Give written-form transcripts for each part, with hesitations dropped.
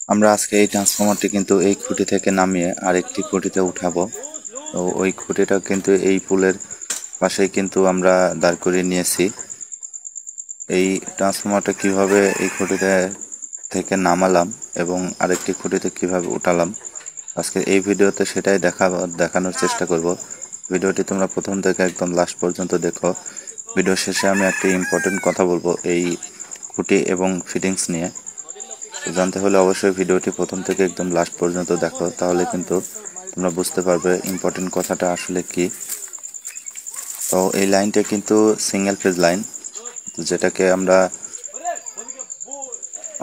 আমরা আজকে এই ট্রান্সফরমারটি কিন্তু এই খুঁটি থেকে নামিয়ে আরেকটি খুঁটিতে উঠাবো। তো ওই খুঁটিটা কিন্তু এই পুলের পাশেই কিন্তু আমরা দাঁড় করিয়ে নিয়েছি। এই ট্রান্সফরমারটা কিভাবে এই খুঁটিতে থেকে নামালাম এবং আরেকটি খুঁটিতে কিভাবে উঠালাম, আজকে এই ভিডিওতে সেটাই দেখানোর চেষ্টা করব। ভিডিওটি তোমরা প্রথম থেকে একদম লাস্ট পর্যন্ত দেখো। ভিডিও শেষে আমি একটি ইম্পর্টেন্ট কথা বলবো এই খুঁটি এবং ফিটিংস নিয়ে। জানতে হলে অবশ্যই ভিডিওটি প্রথম থেকে একদম লাস্ট পর্যন্ত দেখো, তাহলে কিন্তু তোমরা বুঝতে পারবে ইম্পর্টেন্ট কথাটা আসলে কি। তো এই লাইনটা কিন্তু সিঙ্গেল ফেজ লাইন, যেটাকে আমরা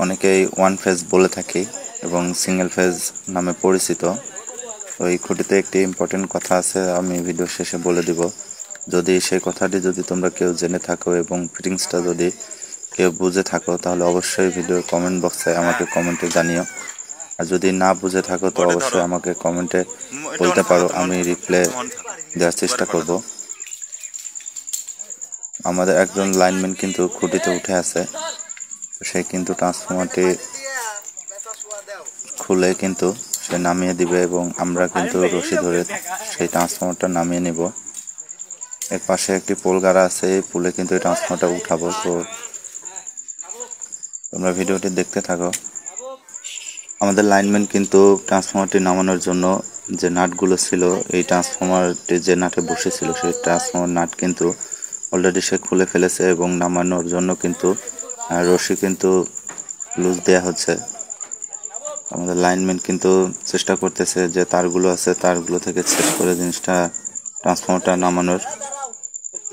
অনেকেই ওয়ান ফেজ বলে থাকি এবং সিঙ্গেল ফেজ নামে পরিচিত। তো এই খুঁটিতে একটি ইম্পর্টেন্ট কথা আছে, আমি ভিডিও শেষে বলে দিব। যদি সেই কথাটি যদি তোমরা কেউ জেনে থাকো এবং ফিটিংসটা যদি কেউ বুঝে থাকো, তাহলে অবশ্যই ভিডিওর কমেন্ট বক্সে আমাকে কমেন্টে জানিও। আর যদি না বুঝে থাকো তো অবশ্যই আমাকে কমেন্টে বলতে পারো, আমি রিপ্লাই দেওয়ার চেষ্টা করব। আমাদের একজন লাইনম্যান কিন্তু খুঁটিতে উঠে আছে, সে কিন্তু ট্রান্সফরমারটি খুলে কিন্তু সে নামিয়ে দিবে এবং আমরা কিন্তু রশি ধরে সেই ট্রান্সফরমারটা নামিয়ে নিব। এর পাশে একটি পোল গাড়া আছে, এই পোলে কিন্তু এই ট্রান্সফরমারটা উঠাবো। তো তোমরা ভিডিওটি দেখতে থাকো। আমাদের লাইনম্যান কিন্তু ট্রান্সফরমারটি নামানোর জন্য যে নাটগুলো ছিল, এই ট্রান্সফরমারটি যে নাটে বসেছিল সেই ট্রান্সফরমার নাট কিন্তু অলরেডি সে খুলে ফেলেছে এবং নামানোর জন্য কিন্তু রশি কিন্তু লুজ দেওয়া হচ্ছে। আমাদের লাইনম্যান কিন্তু চেষ্টা করতেছে যে তারগুলো আছে তারগুলো থেকে ছেদ করে জিনিসটা ট্রান্সফরমারটা নামানোর।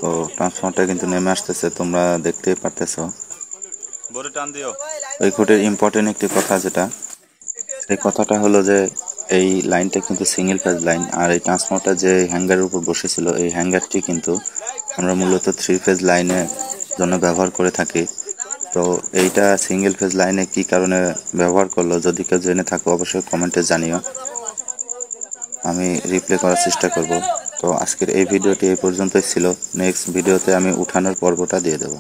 তো ট্রান্সফরমারটা কিন্তু নেমে আসতেছে, তোমরা দেখতেই পারতেছো। এই খুঁটির ইম্পর্টেন্ট একটি কথা যেটা, সেই কথাটা হলো যে এই লাইনটা কিন্তু সিঙ্গেল ফেজ লাইন, আর এই ট্রান্সফরমারটা যে হ্যাঙ্গারের উপর বসেছিল এই হ্যাঙ্গারটি কিন্তু আমরা মূলত 3 ফেজ লাইনের জন্য ব্যবহার করে থাকি। তো এইটা সিঙ্গেল ফেজ লাইনে কি কারণে ব্যবহার করলো, যদি কেউ জেনে থাকো অবশ্যই কমেন্টে জানিও, আমি রিপ্লাই করার চেষ্টা করব। তো আজকের এই ভিডিওটি এই পর্যন্তই ছিল। নেক্সট ভিডিওতে আমি উঠানোর পর্বটা দিয়ে দেবো।